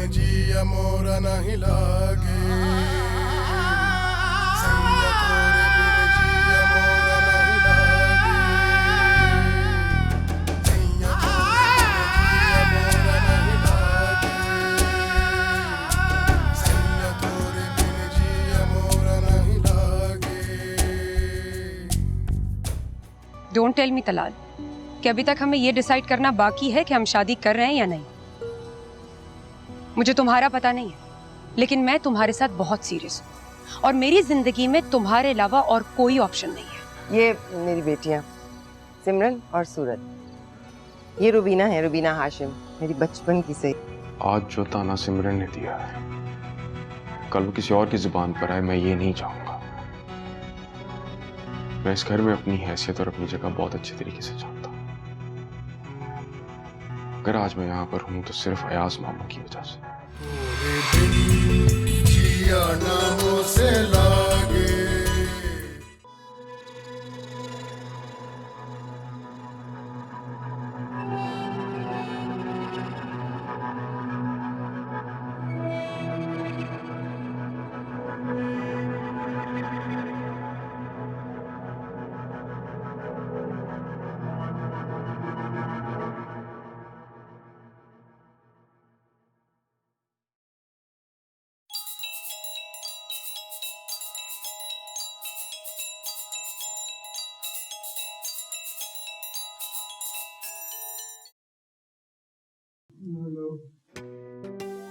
बिन जिया मोरा नहीं लागे सैया तोरे बिन जिया मोरा नहीं लागे सैया तोरे बिन जिया मोरा नहीं लागे डोंट टेल मी तलाल कि अभी तक हमें ये डिसाइड करना बाकी है कि हम शादी कर रहे हैं या नहीं। मुझे तुम्हारा पता नहीं है, लेकिन मैं तुम्हारे साथ बहुत सीरियस हूँ और मेरी जिंदगी में तुम्हारे अलावा और कोई ऑप्शन नहीं है। ये मेरी बेटियां सिमरन और सूरत, ये रुबीना है, रुबीना हाशिम, मेरी बचपन की सही। आज जो ताना सिमरन ने दिया है कल वो किसी और की जुबान पर आए, मैं ये नहीं चाहूंगा। मैं इस घर में अपनी हैसियत और अपनी जगह बहुत अच्छे तरीके से जानता हूँ। अगर आज मैं यहाँ पर हूँ तो सिर्फ अयाज मामा की वजह से। तोरे बिन जिया ना हो से लागे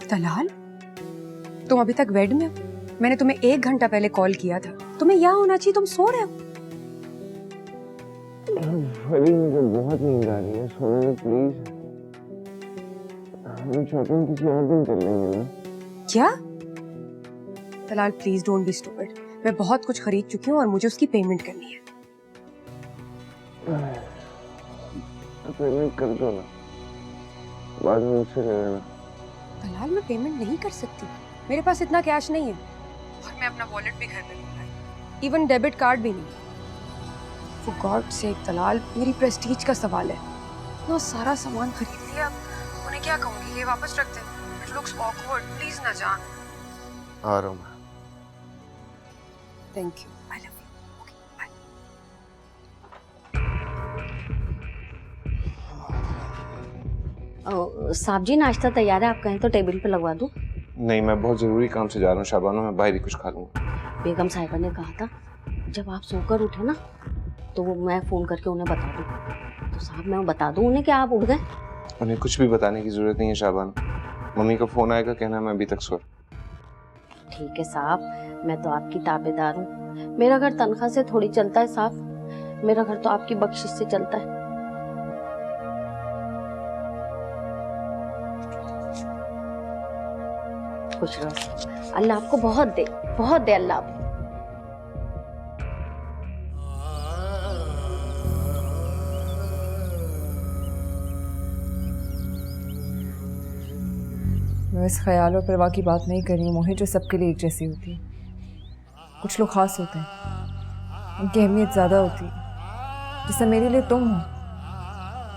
तलाल, तुम अभी तक बेड में हो? मैंने तुम्हें 1 घंटा पहले कॉल किया था। तुम्हें यहाँ होना चाहिए, तुम सो रहे हो। मुझे बहुत नींद आ रही है, सोने दो प्लीज। हम शॉपिंग किसी और दिन कर लेंगे ना। क्या? Talal please don't be stupid. मैं बहुत कुछ खरीद चुकी हूँ और मुझे उसकी पेमेंट करनी है। तो पेमेंट कर दो ना, बाद में मुझसे ले लेना। तलाल मैं पेमेंट नहीं कर सकती, मेरे पास इतना कैश नहीं है और मैं अपना वॉलेट भी घर में नहीं लाई, इवन डेबिट कार्ड भी नहीं। फॉर गॉड सेक तलाल, मेरी प्रेस्टीज का सवाल है। इतना सारा सामान खरीद लिया, उन्हें क्या कहूँगी? ये वापस रख दे। इट लुक्स ऑकवर्ड, प्लीज ना जान। आ रहा हूँ मैं। Thank you, I love you. Okay bye. साहब जी नाश्ता तैयार है, आप कहें तो टेबल पे लगवा दूं? नहीं, मैं बहुत जरूरी काम से जा रहा हूँ शाबानो, मैं बाहर ही कुछ खा लूँगा। बेगम साहिबा ने कहा था जब आप सोकर उठे ना तो वो मैं फोन करके उन्हें बता दूं। तो साहब मैं बता दूं उन्हें कि आप उठ गए? उन्हें कुछ भी बताने की जरूरत नहीं है शाबानो, मम्मी का फोन आएगा, कहना मैं अभी तक सो रहा। ठीक है साहब, मैं तो आपकी ताबेदार हूँ। मेरा घर तनख्वाह से थोड़ी चलता है साहब, मेरा घर तो आपकी बख्शिश से चलता है। खुश रहो, अल्लाह आपको बहुत दे अल्लाह आपको। मैं इस ख्याल और परवाह की बात नहीं कर रही हूँ मोहित, जो सबके लिए एक जैसी होती है। कुछ लोग खास होते हैं, उनकी अहमियत ज़्यादा होती है। जैसे मेरे लिए तुम हो,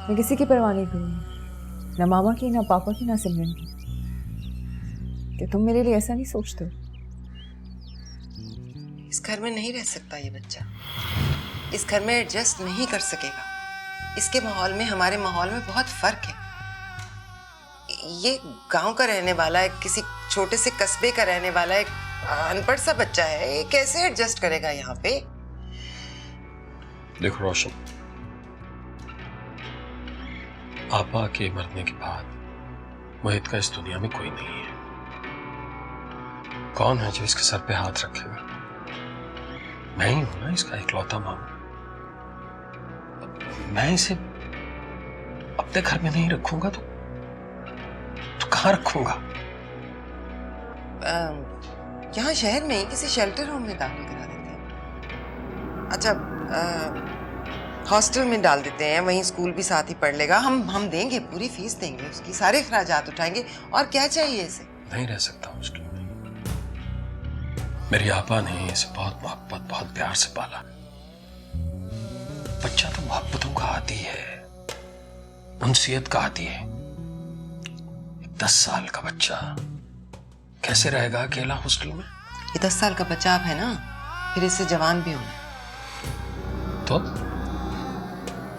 मैं किसी की परवाह नहीं करूँगी, ना मामा की, ना पापा की, ना सिमरन की। क्या तुम मेरे लिए ऐसा नहीं सोचते हो? इस घर में नहीं रह सकता ये बच्चा, इस घर में एडजस्ट नहीं कर सकेगा। इसके माहौल में हमारे माहौल में बहुत फर्क है। ये गांव का रहने वाला है, किसी छोटे से कस्बे का रहने वाला है, अनपढ़ सा बच्चा है, ये कैसे एडजस्ट करेगा यहाँ पे? देखो रोशन, आपा के मरने के बाद मोहित का इस दुनिया में कोई नहीं है। कौन है जो इसके सर पे हाथ रखेगा? मैं ही हूं ना इसका इकलौता मामा। मैं इसे अपने घर में नहीं रखूंगा तो कहाँ रखूंगा? यहाँ शहर में ही किसी शेल्टर होम में दाखिल करा देते हैं। अच्छा, हॉस्टल में डाल देते हैं, वहीं स्कूल भी साथ ही पढ़ लेगा। हम देंगे, पूरी फीस देंगे, उसकी सारे खर्चात उठाएंगे। और क्या चाहिए इसे? नहीं रह सकता हॉस्टल में। मेरी आपा ने इसे बहुत मोहब्बत, बहुत प्यार से पाला। बच्चा तो मोहब्बतों का आदी है, उनसियत का आदी है। 10 साल का बच्चा कैसे रहेगा अकेला हॉस्टल में? ये 10 साल का बच्चा आप है ना, फिर इससे जवान भी होना। तो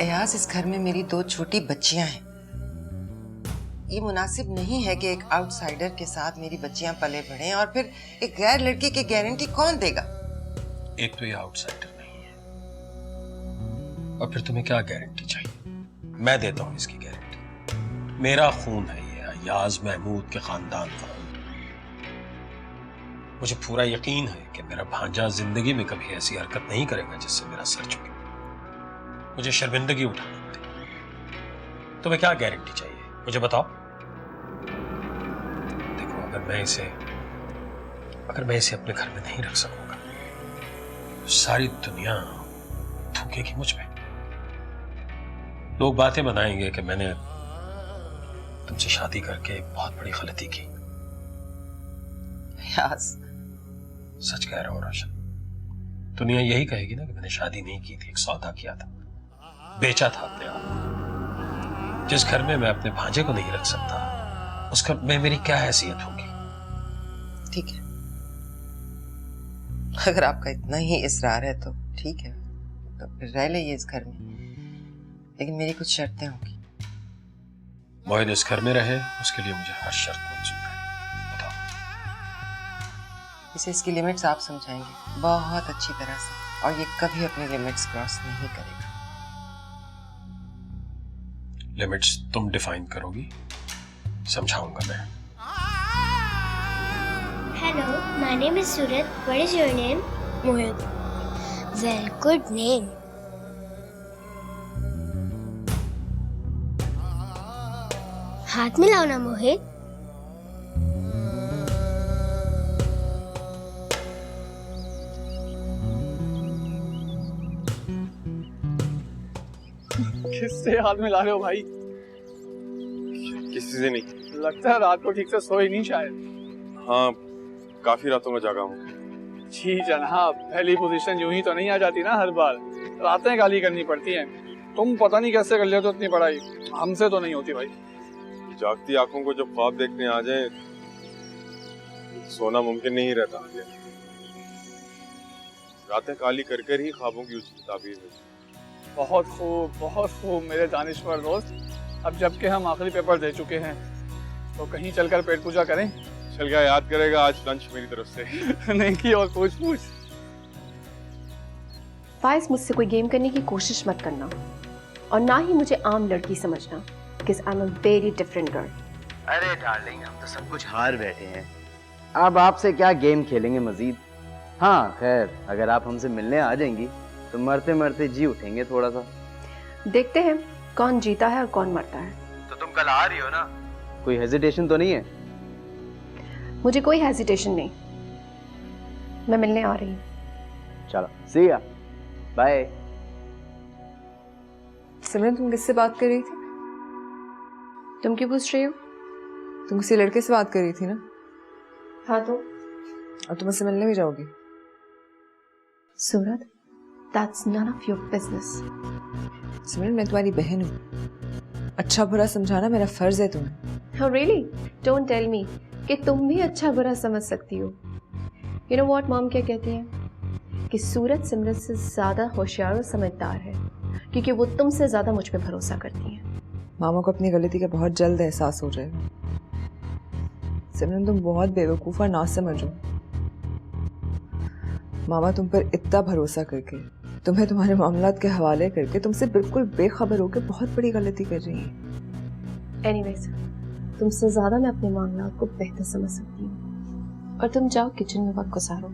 एयाज, इस घर में मेरी 2 छोटी बच्चियां हैं। ये मुनासिब नहीं है कि एक आउटसाइडर के साथ मेरी बच्चियां पले बढ़े और फिर एक गैर लड़की की गारंटी कौन देगा? एक तो ये आउटसाइडर नहीं है, और फिर तुम्हें क्या गारंटी चाहिए? मैं देता हूं इसकी गारंटी। मेरा खून है ये, अयाज महमूद के खानदान का खून। मुझे पूरा यकीन है कि मेरा भांजा जिंदगी में कभी ऐसी हरकत नहीं करेगा जिससे मेरा सर झुके, मुझे शर्मिंदगी उठानी पड़े। तुम्हें क्या गारंटी चाहिए मुझे बताओ। देखो, अगर मैं इसे अपने घर में नहीं रख सकूंगा तो सारी दुनिया थूकेगी मुझ पे। लोग बातें बनाएंगे कि मैंने तुमसे शादी करके एक बहुत बड़ी गलती की। यास, सच कह रहा हूं रोशन, दुनिया यही कहेगी ना कि मैंने शादी नहीं की थी, एक सौदा किया था, बेचा था अपने आप। जिस घर में मैं अपने भांजे को नहीं रख सकता उस घर में मेरी क्या हैसियत होगी? ठीक है, अगर आपका इतना ही इसरार है तो ठीक है, तो फिर रह ले इस घर में, लेकिन मेरी कुछ शर्तें होंगी। मोहित इस घर में रहे उसके लिए मुझे हर शर्त मंजूर है। बताओ। इसे इसकी लिमिट्स आप समझाएंगे बहुत अच्छी तरह से, और ये कभी अपने लिमिट्स क्रॉस नहीं करेगा। लिमिट्स तुम डिफाइन करोगी, समझाऊंगा मैं। Hello, my name is Surat. What is your name? Mohit. Very good name. हाथ मिलाओ ना मोहित। किससे हाथ मिला रहे हो भाई? किसी से नहीं। लगता है रात को ठीक से सोए नहीं शायद। हाँ, काफी रातों में जागा हूँ। जी जनाब, पहली पोजीशन यूं ही तो नहीं आ जाती ना हर बार, रातें गाली करनी पड़ती हैं। तुम पता नहीं कैसे कर लेते हो इतनी पढ़ाई, हमसे तो नहीं होती भाई। जागती आंखों को जब ख्वाब देखने आ जाए, सोना मुमकिन नहीं रहता। रातें काली कर कर ही ख्वाबों की उजली ताबीर है। बहुत खूब मेरे दानिश्वर दोस्त। अब जबकि हम आखिरी पेपर दे चुके हैं तो कहीं चलकर पेट पूजा करें। चल गया, याद करेगा आज लंच मेरी तरफ से। नहीं की और पूछ। फाइज, मुझसे कोई गेम करने की कोशिश मत करना, और ना ही मुझे आम लड़की समझना, because I'm a very different girl. अरे डार्लिंग, हम तो सब कुछ हार बैठे हैं, अब आपसे क्या गेम खेलेंगे मजीद। हाँ खैर, अगर आप हमसे मिलने आ जाएंगी तो मरते मरते जी उठेंगे थोड़ा सा। देखते हैं कौन जीता है और कौन मरता है। तो तुम कल आ रही हो ना? कोई हेजिटेशन तो नहीं है? मुझे कोई हेजिटेशन नहीं, मैं मिलने आ रही हूँ। चलो, सी या, बाय। सिमरन, तुम किससे बात कर रही थी? तुम क्यों पूछ रही हो? तुम किसी लड़के से बात कर रही थी ना? हाँ तो? और तुम उससे मिलने भी जाओगी? सूरत, that's none of your business. सिमरन, मैं तुम्हारी बहन हूँ, अच्छा बुरा समझाना मेरा फर्ज है तुम्हें। Oh really? Don't tell me कि तुम भी अच्छा बुरा समझ सकती हो। You know what मॉम क्या कहती है? कि सूरत सिमरन से ज्यादा होशियार और समझदार है, क्योंकि वो तुमसे ज्यादा मुझ पे भरोसा करती है। मामा को अपनी गलती का बहुत जल्द एहसास हो जाएगा। सिमरन, तुम बहुत बेवकूफ़ और नासमझ हो। मामा तुम पर इतना भरोसा करके, तुम्हें तुम्हारे मामलात के हवाले करके तुमसे बिल्कुल बेखबर होकर बहुत बड़ी गलती कर रही हैं। एनीवेज, तुमसे ज्यादा मैं अपने मामलात को बेहतर समझ सकती हूँ, और तुम जाओ किचन में वक्त गुजारो।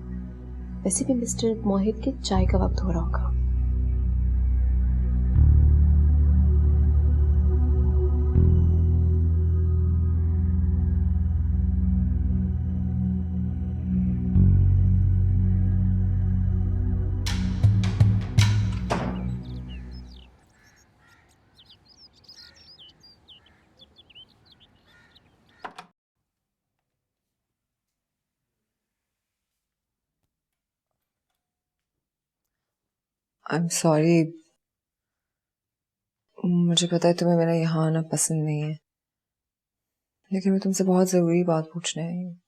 वैसे भी मिस्टर मोहित के चाय का वक्त हो रहा होगा। I'm sorry, मुझे पता है तुम्हें मेरा यहाँ आना पसंद नहीं है, लेकिन मैं तुमसे बहुत जरूरी बात पूछने आई हूँ।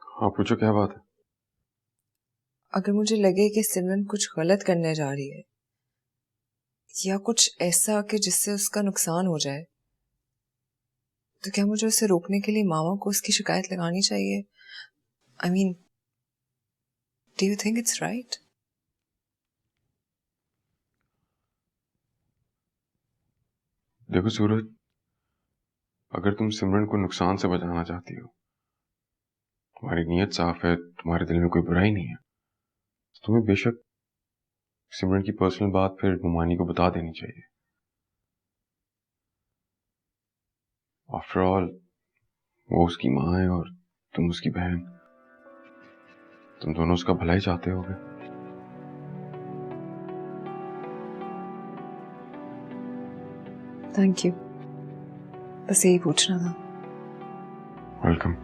हाँ पूछो, क्या बात है? अगर मुझे लगे कि सिमरन कुछ गलत करने जा रही है या कुछ ऐसा कि जिससे उसका नुकसान हो जाए, तो क्या मुझे उसे रोकने के लिए मामा को उसकी शिकायत लगानी चाहिए? I mean, do you think it's right? देखो सूरज, अगर तुम सिमरन को नुकसान से बचाना चाहती हो, तुम्हारी नीयत साफ है, तुम्हारे दिल में कोई बुराई नहीं है, तो तुम्हें बेशक सिमरन की पर्सनल बात फिर नुमानी को बता देनी चाहिए। आफ्टर ऑल वो उसकी माँ है और तुम उसकी बहन, तुम दोनों उसका भला ही चाहते होगे। थैंक यू, बस यही पूछना था। वेलकम।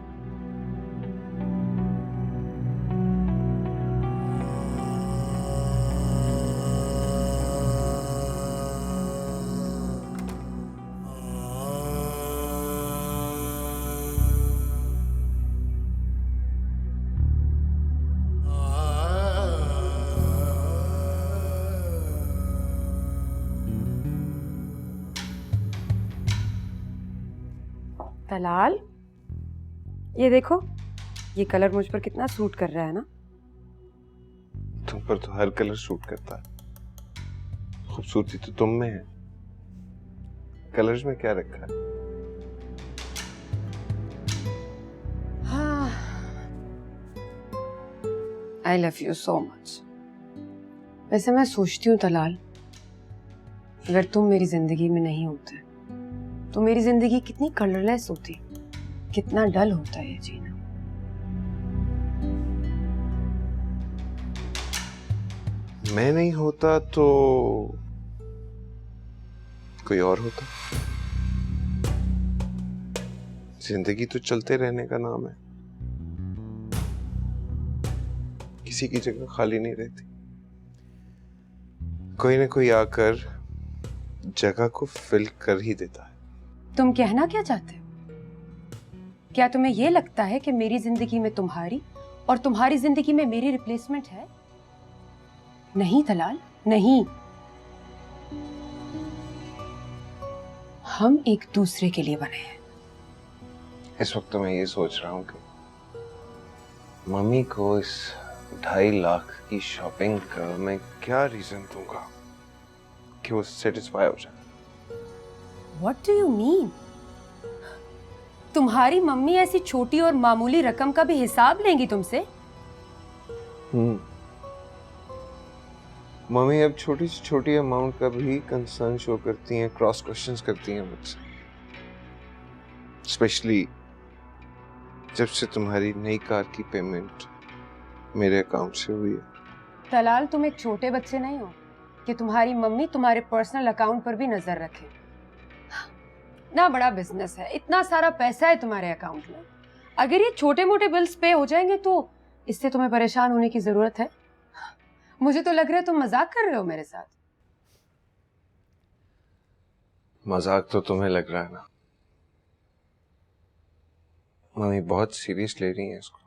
तलाल, ये देखो, ये कलर मुझ पर कितना सूट कर रहा है ना। तुम पर तो हर कलर सूट करता है। खूबसूरती तो तुम में है, कलर्स में क्या रखा है? हाँ, आई लव यू सो मच। वैसे मैं सोचती हूँ तलाल, अगर तुम मेरी जिंदगी में नहीं होते तो मेरी जिंदगी कितनी कलरलेस होती, कितना डल होता है ये जीना। मैं नहीं होता तो कोई और होता। जिंदगी तो चलते रहने का नाम है, किसी की जगह खाली नहीं रहती। कोई ना कोई आकर जगह को फिल कर ही देता है। तुम कहना क्या चाहते हो? क्या तुम्हें यह लगता है कि मेरी जिंदगी में तुम्हारी और तुम्हारी जिंदगी में मेरी रिप्लेसमेंट है? नहीं तलाल, नहीं। हम एक दूसरे के लिए बने हैं। इस वक्त तो मैं ये सोच रहा हूँ कि मम्मी को इस 2.5 लाख की शॉपिंग का मैं क्या रीजन दूंगा कि वो सेटिस्फाई हो जाए। What do you mean? तुम्हारी मम्मी ऐसी छोटी और मामूली रकम का भी हिसाब लेंगी तुमसे? मम्मी अब छोटी से छोटी अमाउंट का भी कंसर्न शो करती हैं, क्रॉस क्वेश्चंस करती हैं मुझसे। स्पेशली जब से तुम्हारी नई कार की पेमेंट मेरे अकाउंट से हुई है। तलाल, तुम एक छोटे बच्चे नहीं हो कि तुम्हारी मम्मी तुम्हारे पर्सनल अकाउंट पर भी नजर रखे। ना बड़ा बिजनेस है, इतना सारा पैसा है तुम्हारे अकाउंट में। अगर ये छोटे मोटे बिल्स पे हो जाएंगे तो इससे तुम्हें परेशान होने की जरूरत है? मुझे तो लग रहा है तुम मजाक कर रहे हो मेरे साथ। मजाक तो तुम्हें लग रहा है ना, मम्मी बहुत सीरियस ले रही हैं इसको।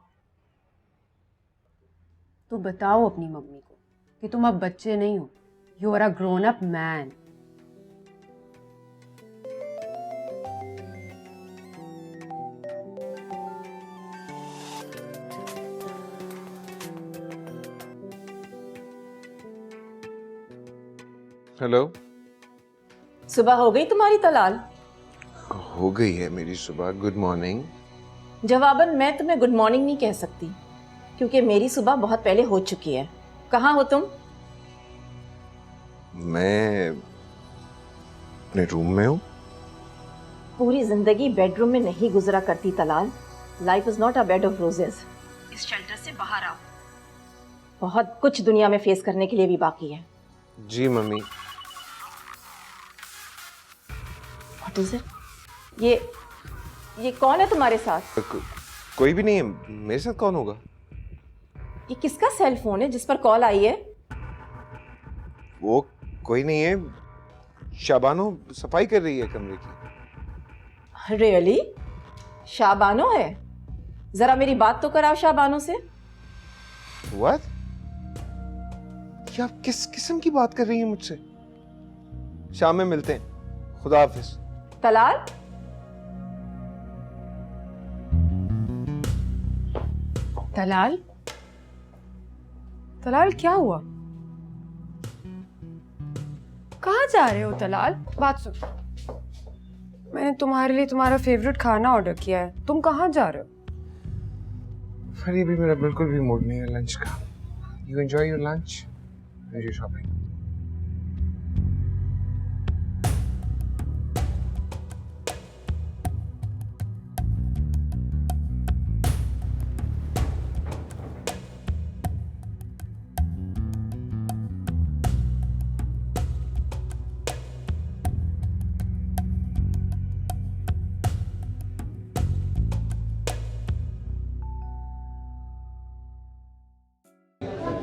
तो बताओ अपनी मम्मी को कि तुम अब बच्चे नहीं हो, you are a grown up man. Hello, सुबह हो गई तुम्हारी तलाल? हो गई है मेरी सुबह। Good morning. जवाबन मैं तुम्हें गुड मॉर्निंग नहीं कह सकती क्योंकि मेरी सुबह बहुत पहले हो चुकी है। कहाँ हो तुम? मैं अपने रूम में हूँ। पूरी जिंदगी बेडरूम में नहीं गुजरा करती Talal. Life is not a bed of roses. इस शेल्टर से बाहर आओ, बहुत कुछ दुनिया में फेस करने के लिए भी बाकी है। जी मम्मी। What is it? ये कौन है तुम्हारे साथ? कोई भी नहीं है। मेरे साथ कौन होगा? ये किसका सेल फोन है जिस पर कॉल आई है? वो कोई नहीं है, शाबानो सफाई कर रही है कमरे की। रियली? शाबानो है? जरा मेरी बात तो कराओ शाबानो से। What? ये आप किस किस्म की बात कर रही हैं मुझसे? शाम में मिलते हैं। खुदा हाफिज। तलाल, तलाल, तलाल क्या हुआ? कहाँ जा रहे हो तलाल? बात सुन, मैंने तुम्हारे लिए तुम्हारा फेवरेट खाना ऑर्डर किया है। तुम कहाँ जा रहे हो? फरी भी मेरा बिल्कुल भी मूड नहीं है लंच का। You enjoy your lunch? Where's your shopping?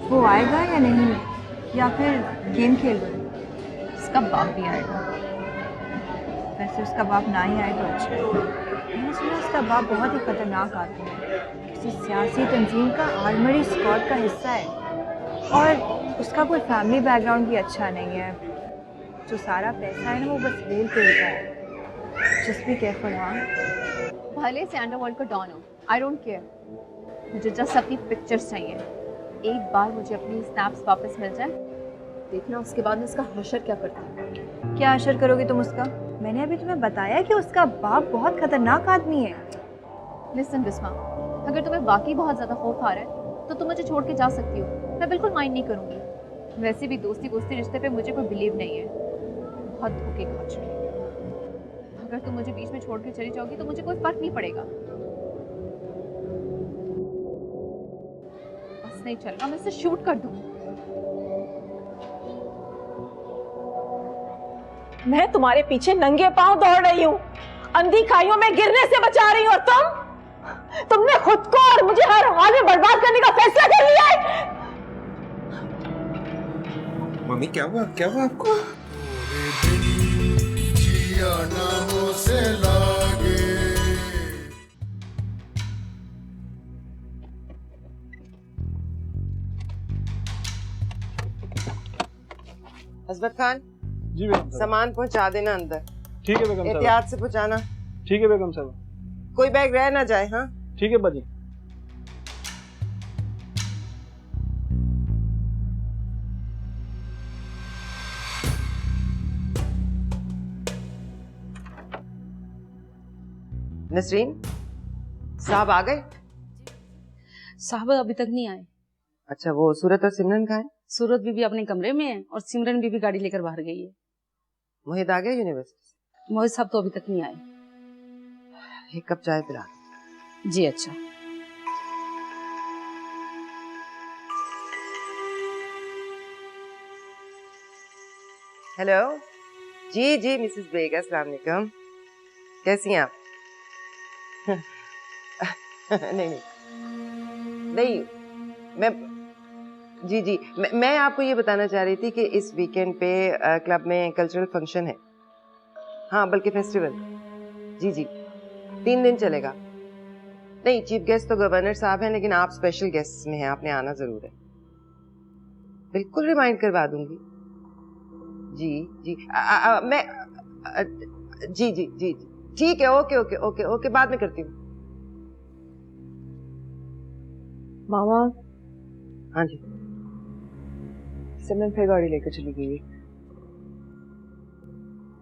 वो आएगा या नहीं, या फिर गेम खेल रहे? उसका बाप भी आएगा। वैसे उसका बाप ना ही आए तो अच्छा है। मैंने सुना उसका बाप बहुत ही खतरनाक आदमी है, किसी सियासी तंजीम का आर्मरी स्क्वाड का हिस्सा है, और उसका कोई फैमिली बैकग्राउंड भी अच्छा नहीं है। जो सारा पैसा है ना वो बस रेल पे होता है। Just be careful. हाँ, भले से अंडरवर्ल्ड का डॉन हो, आई डोंट केयर। मुझे जस्ट अपनी पिक्चर्स चाहिए। एक बार मुझे अपनी स्नैप्स वापस मिल जाए, देखना उसके बाद मैं उसका हशर क्या करता हूँ। क्या हशर करोगी तुम उसका? मैंने अभी तुम्हें बताया कि उसका बाप बहुत खतरनाक आदमी है। लिसन बिस्मा, अगर तुम्हें वाकई बहुत ज़्यादा खौफ आ रहा है तो तुम मुझे छोड़ के जा सकती हो, मैं बिल्कुल माइंड नहीं करूँगी। वैसे भी दोस्ती रिश्ते पे मुझे कोई बिलीव नहीं है, बहुत धोखे खा चुकी हूँ। अगर तुम मुझे बीच में छोड़ के चली जाओगी तो मुझे कोई फर्क नहीं पड़ेगा। बस नहीं चल रहा, मैं इसे शूट कर दूँ। मैं तुम्हारे पीछे नंगे पांव दौड़ रही हूँ, अंधी खाइयों में गिरने से बचा रही हूँ, और तुमने खुद को और मुझे हर हाल में बर्बाद करने का फैसला कर लिया है। मम्मी क्या हुआ आपको? जिया नामों से लागे। हसबत खान, जी बेगम साहब। सामान पहुंचा देना अंदर। ठीक है बेगम साहब। एहतियात से पहुंचाना। ठीक है बेगम साहब। कोई बैग रह ना जाए। हाँ ठीक है बाजी। नसरीन साहब आ गए? साहब अभी तक नहीं आए। अच्छा, वो सूरत और सिमरन कहाँ है? सूरत बीबी अपने कमरे में है और सिमरन बीबी गाड़ी लेकर बाहर गई है। मोहित आ गया यूनिवर्सिटी से? मोहित साहब तो अभी तक नहीं आए। एक कप चाय पिला। जी अच्छा। हेलो। जी मिसेस बेग, अस्सलाम वालेकुम। कैसी हैं आप? नहीं मैं मैं आपको ये बताना चाह रही थी कि इस वीकेंड पे क्लब में कल्चरल फंक्शन है। हाँ, बल्कि फेस्टिवल। जी 3 दिन चलेगा। नहीं, चीफ गेस्ट तो गवर्नर साहब हैं, लेकिन आप स्पेशल गेस्ट में हैं, आपने आना जरूर है। बिल्कुल रिमाइंड करवा दूंगी। जी मैं जी ठीक है। ओके बाद में करती हूँ। मामा। हाँ जी। सिमरन फिर गाड़ी लेकर चली गई है।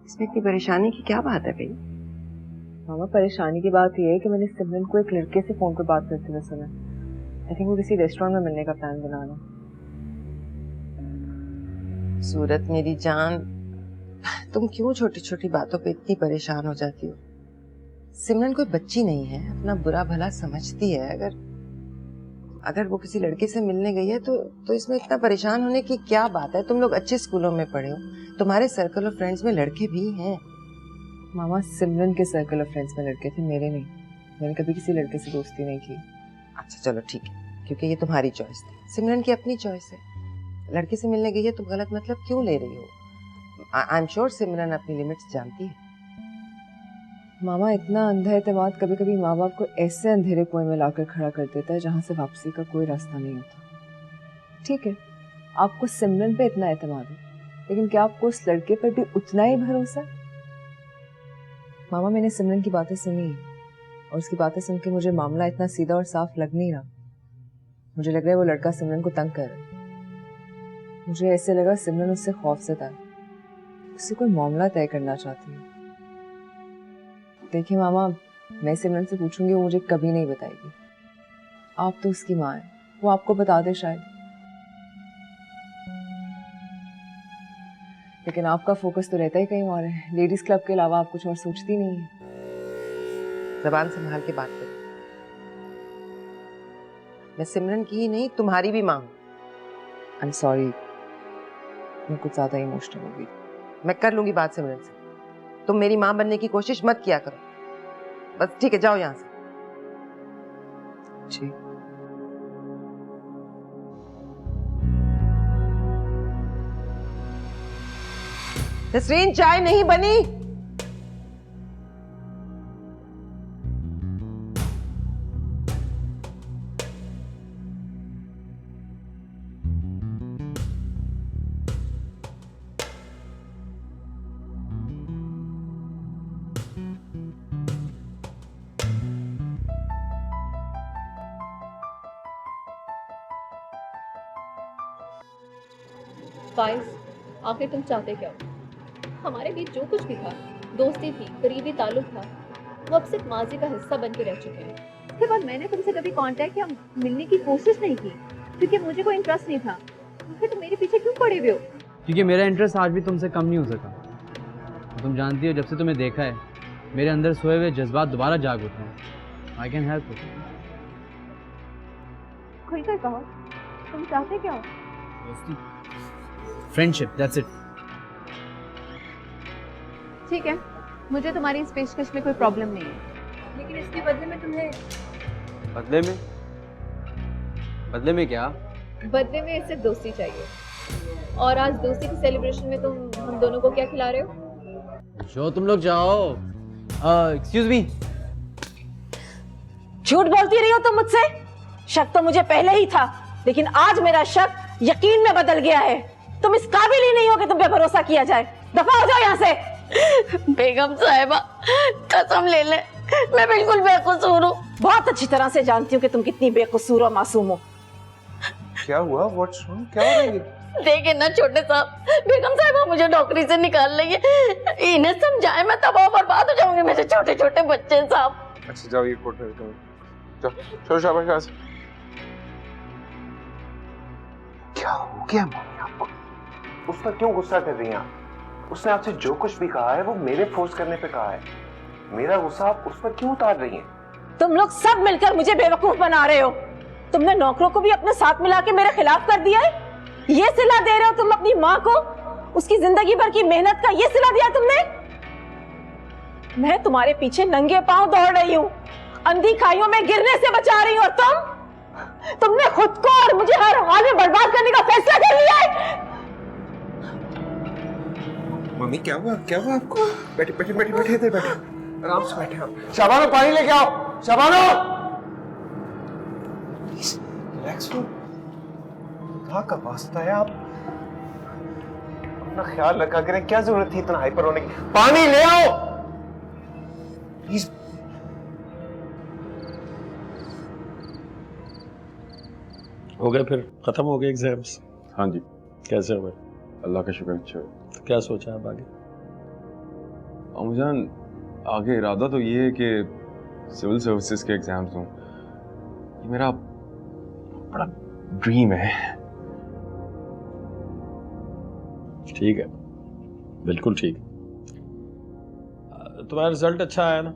इसमें इतनी परेशानी की क्या बात है भाई? मामा, परेशानी की बात यह है कि मैंने सिमरन को एक लड़के से फोन पर बात करते हुए सुना। आई थिंक वो किसी रेस्टोरेंट में मिलने का प्लान बना रहा है। सूरत मेरी जान, तुम क्यों छोटी छोटी बातों पे इतनी परेशान हो जाती हो? सिमरन कोई बच्ची नहीं है, अपना बुरा भला समझती है। अगर वो किसी लड़के से मिलने गई है तो इसमें इतना परेशान होने की क्या बात है? तुम लोग अच्छे स्कूलों में पढ़े हो, तुम्हारे सर्कल ऑफ फ्रेंड्स में लड़के भी हैं। मामा, सिमरन के सर्कल ऑफ फ्रेंड्स में लड़के थे, मेरे नहीं। मैंने कभी किसी लड़के से दोस्ती नहीं की। अच्छा चलो ठीक है, क्योंकि ये तुम्हारी चॉइस थी। सिमरन की अपनी चॉइस है। लड़के से मिलने गई है तो गलत मतलब क्यों ले रही हो? आई एम श्योर सिमरन अपनी लिमिट्स जानती है। मामा, इतना अंधा एतमाद कभी कभी माँ बाप को ऐसे अंधेरे कुएं में लाकर खड़ा कर देता है जहाँ से वापसी का कोई रास्ता नहीं होता। ठीक है, आपको सिमरन पे इतना एतमाद है, लेकिन क्या आपको उस लड़के पर भी उतना ही भरोसा है? मामा, मैंने सिमरन की बातें सुनी और उसकी बातें सुन के मुझे मामला इतना सीधा और साफ लग नहीं रहा। मुझे लग रहा है वो लड़का सिमरन को तंग कर रहा है। मुझे ऐसे लगा सिमरन उससे खौफज़दा है, उससे कोई मामला तय करना चाहती है। देखिए मामा, मैं सिमरन से पूछूंगी, वो मुझे कभी नहीं बताएगी। आप तो उसकी माँ हैं, वो आपको बता दे शायद। लेकिन आपका फोकस तो रहता ही कहीं और है। लेडीज क्लब के अलावा आप कुछ और सोचती नहीं है। जबान संभाल के बात कर। मैं सिमरन की ही नहीं, तुम्हारी भी माँ हूं। आई एम सॉरी, मैं कुछ ज्यादा इमोशनल हो गई। मैं कर लूंगी बात सिमरन से। तुम मेरी माँ बनने की कोशिश मत किया करो बस। ठीक है, जाओ यहाँ से। जी। नसरीन, चाय नहीं बनी। फाइज, आखिर तुम चाहते क्या हो? हमारे बीच जो कुछ भी था, दोस्ती थी, करीबी ताल्लुक था, वो अब सिर्फ माजी का हिस्सा बन के रह चुके हैं। उसके बाद मैंने तुमसे कभी कांटेक्ट या मिलने की कोशिश नहीं की क्योंकि मुझे कोई इंटरेस्ट नहीं था। फिर तुम मेरे पीछे क्यों पड़े हुए हो? क्योंकि मेरा इंटरेस्ट आज भी तुमसे कम नहीं हो सका। तुम जानती हो, जब से तुम्हें देखा है मेरे अंदर सोए हुए जज्बात दोबारा जाग उठे हैं। I can help it. खुलकर कहो, तुम चाहते क्या हो? Friendship, that's it. ठीक है, मुझे तुम्हारी इस पेशकश में कोई प्रॉब्लम नहीं है, लेकिन इसके बदले में तुम्हें बदले में क्या? बदले में सिर्फ दोस्ती चाहिए। और आज दोस्ती की सेलिब्रेशन में तुम हम दोनों को क्या खिला रहे हो? जो तुम लोग चाहो। Excuse me. झूठ बोलती रही हो तुम मुझसे। शक तो मुझे पहले ही था, लेकिन आज मेरा शक यकीन में बदल गया है। तुम इस काबिल ही नहीं हो कि तुम पे भरोसा किया जाए। दफा हो जाओ यहाँ से। बेगम साहिबा, कसम ले ले, मैं बिल्कुल बेकसूर हूँ। बहुत अच्छी तरह से जानती हूँ कि तुम कितनी बेकसूर और मासूम हो। क्या हुआ? What's wrong? क्या हो रहा है? देखे ना छोटे साहब, बेगम साहिबा मुझे नौकरी से निकाल रही है। इन्हें समझाए, मैं तबाह बर्बाद हो जाऊंगी। मेरे छोटे छोटे बच्चे साहब। अच्छा जाओ, ये कोट में करो। चलो शाबाश। क्या हो गया मम्मी आपको? उस पर क्यों गुस्सा कर रही हैं आप? उसने आपसे जो कुछ भी कहा है वो मेरे फोर्स करने पे कहा है। मेरा गुस्सा आप उस पर क्यों उतार रही हैं? तुम लोग सब मिलकर मुझे बेवकूफ बना रहे हो। तुमने नौकरों को भी अपने साथ मिला के मेरे खिलाफ कर दिया है। ये सिला दे रहे हो तुम अपनी माँ को? उसकी जिंदगी भर की मेहनत का ये सिला दिया तुमने? मैं तुम्हारे पीछे नंगे पांव दौड़ रही हूँ, अंधी खाइयों में गिरने से बचा रही हूँ, और तुमने खुद को और मुझे हर हाल में बर्बाद करने का फैसला कर लिया है। मम्मी क्या हुआ? क्या हुआ आपको? बैठे बैठे बैठे बैठे इधर बैठे, आराम से बैठे आप। शाबानो, पानी लेके आओ। शाबानो, रिलैक्स हो। खुदा का वास्ता है, आप अपना ख्याल रखा करें। क्या जरूरत थी इतना हाइपर होने की? पानी ले आओ प्लीज। हो गए फिर? खत्म हो गए एग्जाम्स? हाँ जी। कैसे हुए? अल्लाह का शुक्र अच्छा है। तो क्या सोचा है आगे? अम्मुजान, आगे इरादा तो ये है कि सिविल सर्विसेज के एग्जाम्स दूं। ये मेरा बड़ा ड्रीम है। ठीक है, बिल्कुल ठीक। तुम्हारा रिजल्ट अच्छा आया ना?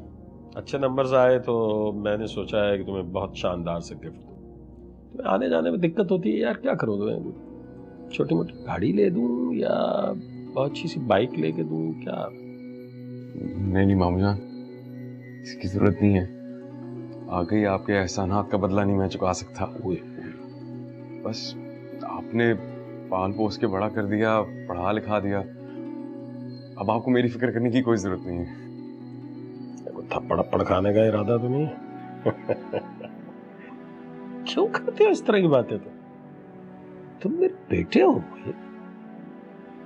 अच्छे नंबर्स आए तो मैंने सोचा है कि तुम्हें बहुत शानदार से गिफ्ट दूं। तुम्हें आने जाने में दिक्कत होती है यार, क्या करो? तुम्हें छोटी मोटी गाड़ी ले दूं या बहुत अच्छी सी बाइक लेके दूं? क्या? नहीं मामूजान, इसकी जरूरत नहीं है। आ गई आपके एहसानात का बदला नहीं मैं चुका सकता। बस आपने पाल पोस के बड़ा कर दिया, पढ़ा लिखा दिया, अब आपको मेरी फिक्र करने की कोई जरूरत नहीं है। थप्पड़ अप्पड़ खाने का इरादा तो नहीं है? क्यों करते हो इस तरह की बातें? तुम मेरे बेटे हो मोहित,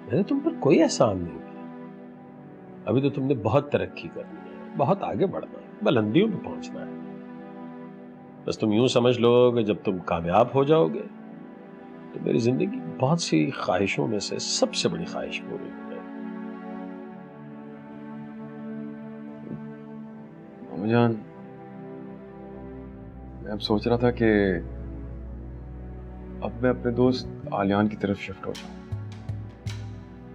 मैंने तुम पर कोई एहसान नहीं किया। अभी तो तुमने बहुत तरक्की करनी है, बहुत आगे बढ़ना है, बुलंदियों पे पहुंचना है। बस तुम यूं समझ लो कि जब तुम कामयाब हो जाओगे तो मेरी जिंदगी बहुत सी ख्वाहिशों में से सबसे बड़ी ख्वाहिश पूरी हो जाएगी। अम्मी जान, मैं अब सोच रहा था कि अब मैं अपने दोस्त आलियान की तरफ शिफ्ट हो जाऊं।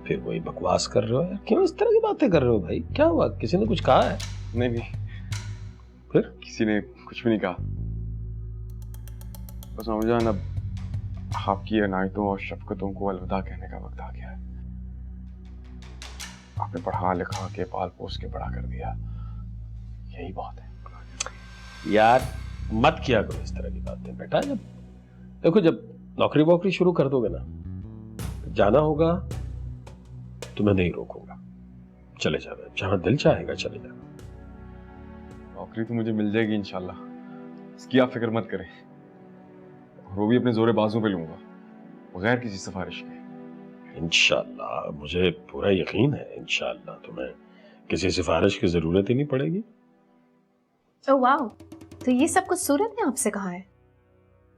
फिर वही बकवास कर रहे हो यार, क्यों इस तरह की बातें कर रहे हो भाई? क्या हुआ, किसी ने कुछ कहा है? नहीं, फिर किसी ने कुछ भी नहीं कहा। बस अम्मी जान, अब आपकी अनायतों और शफकतों को अलविदा कहने का वक्त आ गया है। आपने पढ़ा लिखा के पाल पोस के बड़ा कर दिया, यही बात है। यार मत किया करो इस तरह की बातें बेटा। जब देखो, जब नौकरी वोकरी शुरू कर दोगे ना, जाना होगा तो मैं नहीं रोकूंगा, चले जाना, जहां दिल चाहेगा चले जाना। नौकरी तो मुझे मिल जाएगी इंशाल्लाह, इसकी आप फिक्र मत करें। और वो भी अपने जोरे बाजू पे लूंगा, बगैर किसी सिफारिश के। इंशाल्लाह, मुझे पूरा यकीन है इंशाल्लाह तुम्हें किसी सिफारिश की जरूरत ही नहीं पड़ेगी। ओह वाओ, तो ये सब कुछ सूरत ने आपसे कहा है?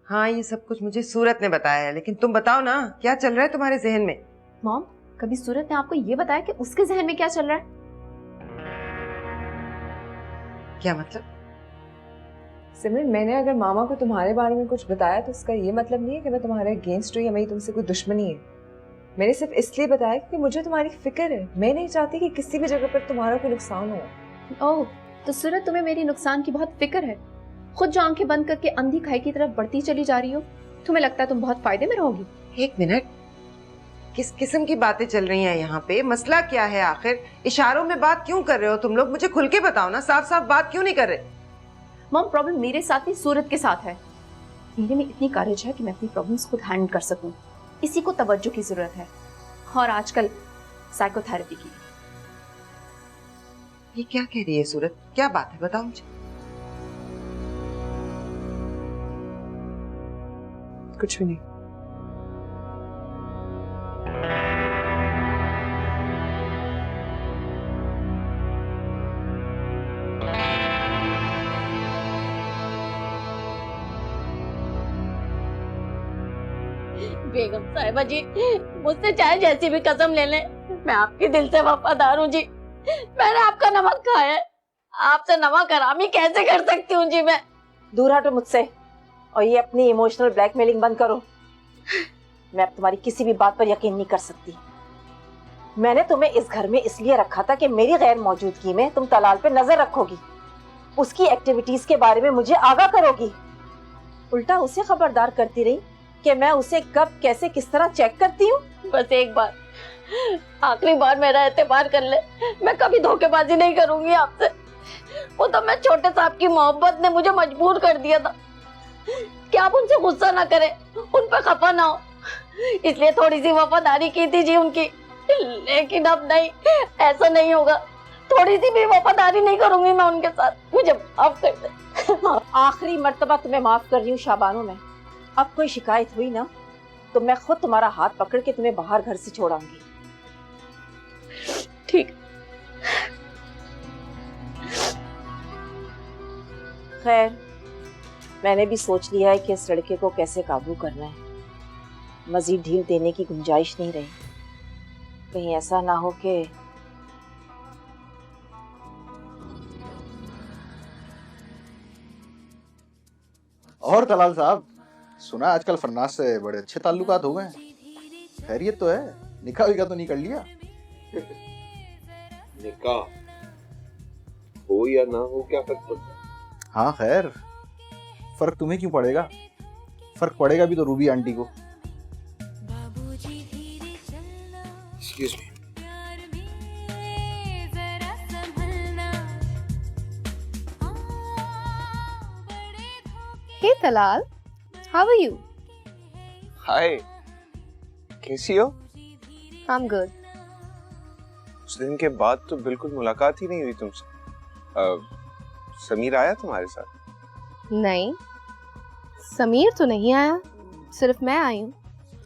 हाँ, ये सब कुछ मुझे सूरत ने बताया है, लेकिन तुम बताओ ना, क्या चल रहा है तुम्हारे जहन में? मॉम, कभी सूरत ने आपको ये बताया कि उसके जहन में क्या चल रहा है? क्या मतलब? सिमरन, मैंने अगर मामा को तुम्हारे बारे में कुछ बताया तो इसका ये मतलब नहीं है कि मैं तुम्हारे अगेंस्ट हूँ या मेरी तुमसे कोई दुश्मनी है। मैंने सिर्फ इसलिए बताया क्योंकि मुझे तुम्हारी फिक्र है। मैं नहीं चाहती कि किसी भी जगह पर तुम्हारा कोई नुकसान हो। ओह, तो सूरत, तुम्हें मेरी नुकसान की बहुत फिक्र है। खुद जो आंखें बंद करके अंधी खाई की तरफ बढ़ती चली जा रही हो, तुम्हें लगता है तुम बहुत फायदे में रहोगी? एक मिनट, किस किस्म की बातें चल रही हैं यहाँ पे? मसला क्या है आखिर? इशारों में बात क्यों कर रहे हो तुम लोग? मुझे खुल के बताओ ना, साफ साफ बात क्यों नहीं कर रहे? मॉम, प्रॉब्लम मेरे साथ नहीं, सूरत के साथ है। मेरे में इतनी करेज है कि मैं अपनी प्रॉब्लम्स खुद हैंडल कर सकूं। इसी को तवज्जो की जरूरत है, और आजकल साइकोथेरेपी की। ये क्या कह रही है सूरत? क्या बात है, बताओ मुझे। कुछ भी नहीं। बेगम साहिबा जी, मुझसे चाहे जैसी भी कसम ले लें, मैं आपके दिल से वफादार हूँ जी। मैंने आपका नमक खाया है, आपसे नमक हरामी कैसे कर सकती हूँ जी मैं? दूर हटो मुझसे और ये अपनी इमोशनल ब्लैकमेलिंग बंद करो। मैं अब तुम्हारी किसी भी बात पर यकीन नहीं कर सकती। मैंने तुम्हें इस घर में इसलिए रखा था कि मेरी गैर मौजूदगी में तुम तलाल पे नजर रखोगी, उसकी एक्टिविटीज के बारे में मुझे आगाह करोगी। उल्टा उसे खबरदार करती रही कि मैं उसे कब कैसे किस तरह चेक करती हूँ। बस एक बार, आखिरी बार मेरा एतबार कर ले, मैं कभी धोखेबाजी नहीं करूंगी आपसे। वो तो मैं छोटे साहब की मोहब्बत ने मुझे मजबूर कर दिया था कि आप उनसे गुस्सा ना करें, उन पर खफा ना हो, इसलिए थोड़ी सी वफादारी की थी जी उनकी। लेकिन अब नहीं, ऐसा नहीं होगा। थोड़ी सी भी वफादारी नहीं करूंगी मैं उनके साथ, मुझे माफ कर दे। आखिरी मर्तबा तुम्हें माफ कर रही हूँ शाबानो में। अब कोई शिकायत हुई ना तो मैं खुद तुम्हारा हाथ पकड़ के तुम्हें बाहर घर से छोड़ाऊंगी। ठीक। खैर, मैंने भी सोच लिया है कि इस लड़के को कैसे काबू करना है। मजीद ढील देने की गुंजाइश नहीं रही। कहीं ऐसा ना हो कि और तलाल साहब, सुना आजकल फरनाज से बड़े अच्छे ताल्लुकात हो गए हैं। खैरियत तो है? निकाह विकाह तो नहीं कर लिया? निकाह हो या ना हो क्या फर्क पड़ता है? हाँ खैर, फर्क तुम्हें क्यों पड़ेगा? फर्क पड़ेगा भी तो रूबी आंटी को। Excuse me. Hey Talal, how are you? Hi, कैसी हो? I am good. उस दिन के बाद तो बिल्कुल मुलाकात ही नहीं हुई तुमसे। समीर आया तुम्हारे साथ? नहीं, समीर तो नहीं आया, सिर्फ मैं आई हूँ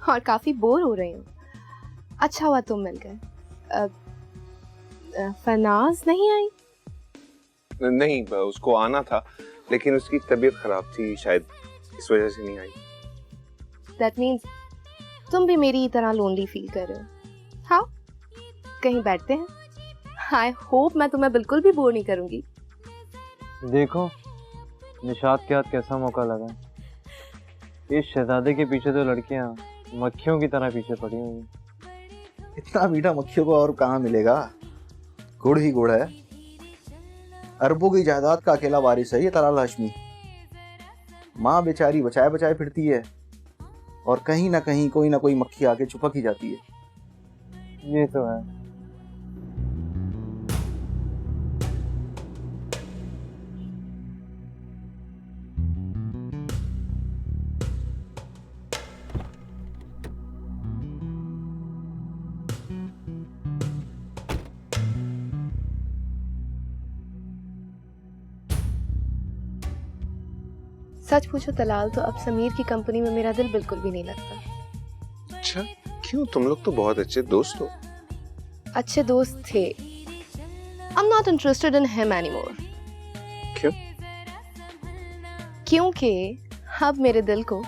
और काफी बोर हो रही हूँ। अच्छा हुआ तुम मिल गए। फरनाज नहीं आई? नहीं, उसको आना था लेकिन उसकी तबीयत खराब थी, शायद इस वजह से नहीं आई। That means तुम भी मेरी ही तरह लोनली फील कर रहे हो। हाँ, कहीं बैठते हैं। आई होप मैं तुम्हें बिल्कुल भी बोर नहीं करूंगी। देखो निशात के हाथ कैसा मौका लगा। इस शहजादे के पीछे तो लड़कियां मक्खियों की तरह पीछे पड़ी हुई हैं। इतना मीठा मक्खियों को और कहाँ मिलेगा, गुड़ ही गुड़ है। अरबों की जायदाद का अकेला वारिस है ये तलाल हाशमी। माँ बेचारी बचाए बचाए फिरती है और कहीं ना कहीं कोई ना कोई मक्खी आके चुपक ही जाती है। ये तो है। सच पूछो तलाल तो अब समीर की कंपनी में मेरा दिल बिल्कुल भी नहीं लगता। अच्छा, क्यों? तुम लोग तो बहुत अच्छे दोस्त हो। अच्छे दोस्त थे। I'm not interested in him anymore. क्यों? क्योंकि अब मेरे दिल को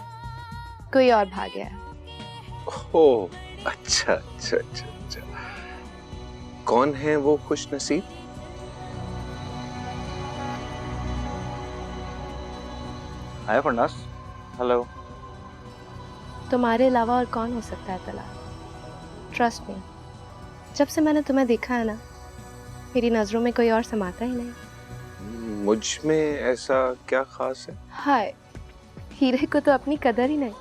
कोई और भाग गया। ओह, अच्छा अच्छा अच्छा अच्छा। कौन है वो खुश नसीब? हाय फरनास। हेलो। तुम्हारे अलावा और कौन हो सकता है तलाल? ट्रस्ट मी, जब से मैंने तुम्हें देखा है ना, मेरी नजरों में कोई और समाता ही नहीं। मुझ में ऐसा क्या खास है? हाय, हीरे को तो अपनी कदर ही नहीं।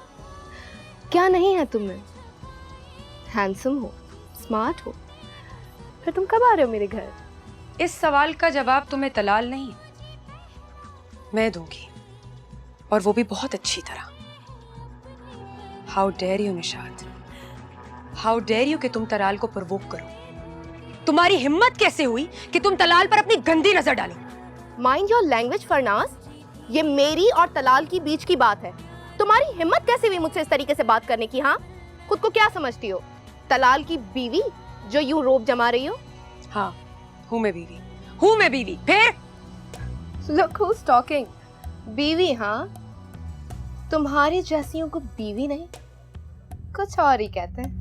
क्या नहीं है तुम में? हैंडसम हो, स्मार्ट हो, फिर तुम कब आ रहे हो मेरे घर? इस सवाल का जवाब तुम्हें तलाल नहीं, मैं दूंगी, और वो भी बहुत अच्छी तरह। How dare you Nishat, how dare you कि तुम तलाल को प्रवोक करो। तुम्हारी हिम्मत कैसे हुई कि तुम तलाल पर अपनी गंदी नजर डालो? माइंड योर लैंग्वेज फरनाज, ये मेरी और तलाल की बीच की बात है। तुम्हारी हिम्मत कैसे हुई मुझसे इस तरीके से बात करने की? हाँ, खुद को क्या समझती हो, तलाल की बीवी जो यूं रोब जमा रही हो? हाँ, हूँ मैं बीवी, हूँ मैं बीवी। फिर लुक हूज टॉकिंग। बीवी? हाँ, तुम्हारी जैसियों को बीवी नहीं, कुछ और ही कहते हैं।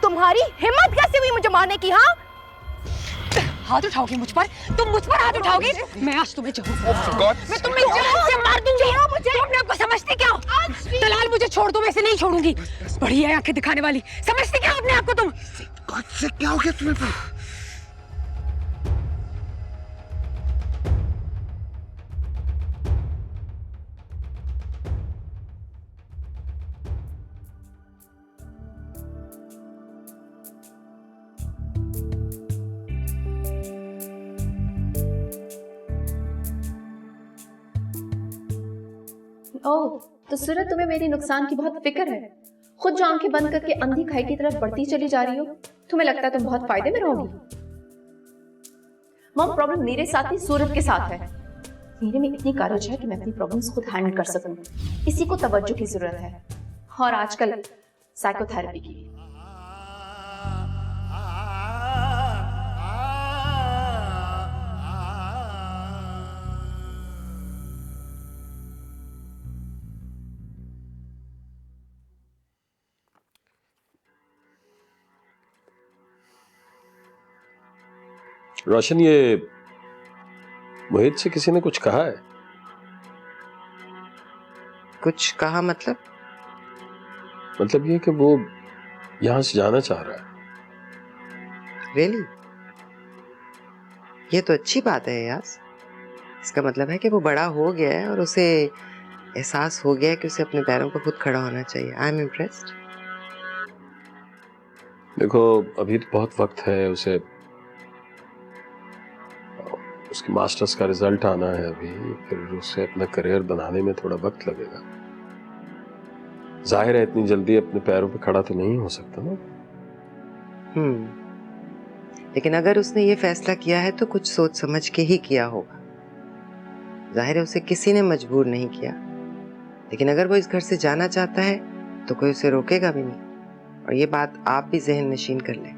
तुम्हारी हिम्मत कैसे हुई मुझे मारने की? हाँ, हाथ उठाओगी मुझ पर? तुम मुझ पर हाथ उठाओगी? मैं आज तुम्हें मैं तुम्हें जान से मार दूंगी। तुम अपने आप को समझती क्या हो? तलाल, मुझे छोड़ दो, मैं इसे नहीं छोड़ूंगी। बड़ी है आंखें दिखाने वाली, समझती क्या हो अपने आप को तुम? से क्या हो गया तुम्हें? ओह, तो सूरत तुम्हें मेरे नुकसान की बहुत फिक्र है। खुद जो आंखें बंद करके अंधी खाई की तरफ बढ़ती चली जा रही हो। तुम्हें लगता है तुम बहुत फायदे में रहोगी। मॉम, प्रॉब्लम मेरे साथ नहीं, सूरत के साथ है। मेरे में इतनी करेज है कि मैं अपनी प्रॉब्लम्स खुद हैंडल कर सकूं। इसी को तवज्जो की जरूरत है, और आजकल साइकोथेरेपी की। रोशन, ये मोहित से किसी ने कुछ कहा है? कुछ कहा मतलब? मतलब ये कि वो यहां से जाना चाह रहा है। रियली? ये तो अच्छी बात है यार। इसका मतलब है कि वो बड़ा हो गया है और उसे एहसास हो गया है कि उसे अपने पैरों पर खुद खड़ा होना चाहिए। I am impressed. देखो, अभी तो बहुत वक्त है, उसे उसके मास्टर्स का रिजल्ट आना है अभी, फिर उसे अपना करियर बनाने में थोड़ा वक्त लगेगा। जाहिर है इतनी जल्दी अपने पैरों पे खड़ा तो नहीं हो सकता ना। लेकिन अगर उसने ये फैसला किया है तो कुछ सोच समझ के ही किया होगा। जाहिर है उसे किसी ने मजबूर नहीं किया, लेकिन अगर वो इस घर से जाना चाहता है तो कोई उसे रोकेगा भी नहीं। और ये बात आप भी जहन नशीन कर लें।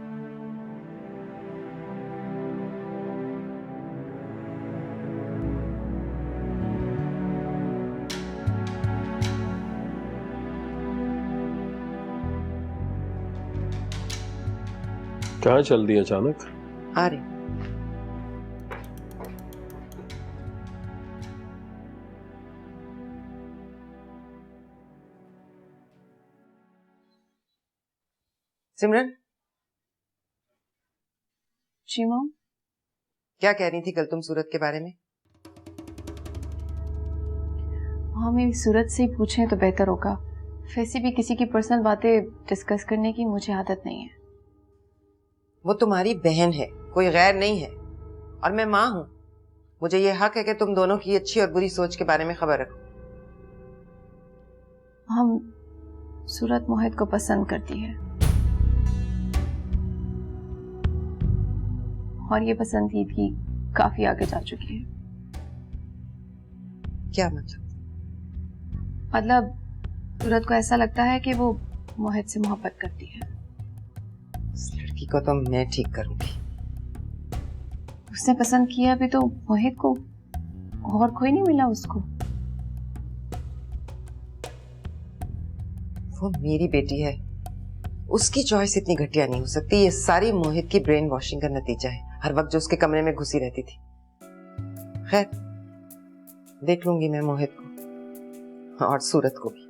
कहाँ चल दी अचानक? आ रही। सिमरन, जी मॉम। क्या कह रही थी कल तुम सूरत के बारे में? हाँ, मेरी सूरत से ही पूछें तो बेहतर होगा। वैसे भी किसी की पर्सनल बातें डिस्कस करने की मुझे आदत नहीं है। वो तुम्हारी बहन है, कोई गैर नहीं है। और मैं माँ हूं, मुझे ये हक है कि तुम दोनों की अच्छी और बुरी सोच के बारे में खबर रखो। हम सूरत मोहित को पसंद करती है और ये पसंदीदगी काफी आगे जा चुकी है। क्या मतलब? मतलब सूरत को ऐसा लगता है कि वो मोहित से मोहब्बत करती है। इस लड़की को तो मैं ठीक करूंगी। उसने पसंद किया भी तो मोहित को, और कोई नहीं मिला उसको। वो मेरी बेटी है, उसकी चॉइस इतनी घटिया नहीं हो सकती। ये सारी मोहित की ब्रेन वॉशिंग का नतीजा है। हर वक्त जो उसके कमरे में घुसी रहती थी। खैर, देख लूंगी मैं मोहित को और सूरत को भी।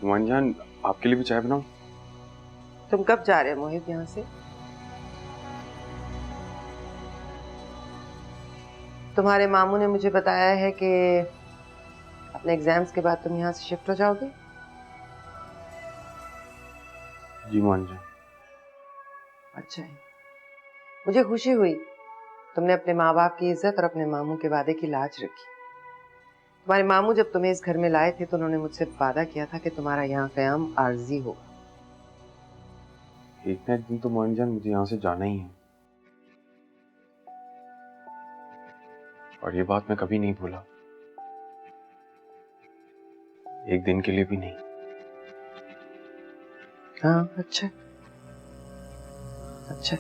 मान जान, आपके लिए भी चाय बनाऊं? तुम कब जा रहे हो मोहित यहाँ से? तुम्हारे मामू ने मुझे बताया है कि अपने एग्जाम्स के बाद तुम यहाँ से शिफ्ट हो जाओगे। जी मान जान। अच्छा है, मुझे खुशी हुई तुमने अपने माँ बाप की इज्जत और अपने मामू के वादे की लाज रखी। तुम्हारे मामू जब तुम्हें इस घर में लाए थे तो उन्होंने मुझसे वादा किया था कि तुम्हारा यहाँ कयाम आर्जी होगा। एक ना एक दिन तो मान जान मुझे यहाँ से जाना ही है, और ये बात मैं कभी नहीं भूला, एक दिन के लिए भी नहीं। हाँ, अच्छा अच्छा।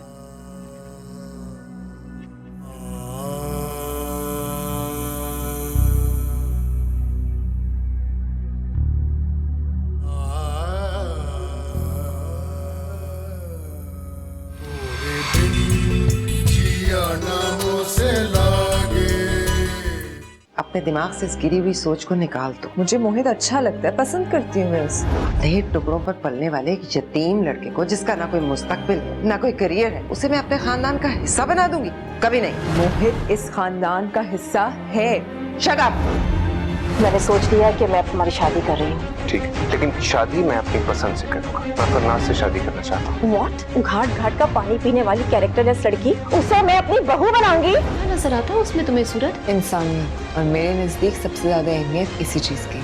अपने दिमाग से इस गिरी हुई सोच को निकाल दो। मुझे मोहित अच्छा लगता है, पसंद करती हूँ मैं उसे। आधे टुकड़ों पर पलने वाले एक यतीम लड़के को, जिसका ना कोई मुस्तकबिल ना कोई करियर है, उसे मैं अपने खानदान का हिस्सा बना दूंगी? कभी नहीं। मोहित इस खानदान का हिस्सा है। Shut up. मैंने सोच लिया कि मैं तुम्हारी शादी कर रही हूँ। ठीक है, लेकिन शादी मैं अपनी पसंद से करूंगा। मैं फरनाज से शादी करना चाहता हूँ। व्हाट? घाट घाट का पानी पीने वाली कैरेक्टरलेस लड़की, उसे मैं अपनी बहू बनाऊंगी? नजर आता है उसमें तुम्हें सूरत? इंसानियत। और मेरे नजदीक सबसे ज्यादा अहमियत इसी चीज की।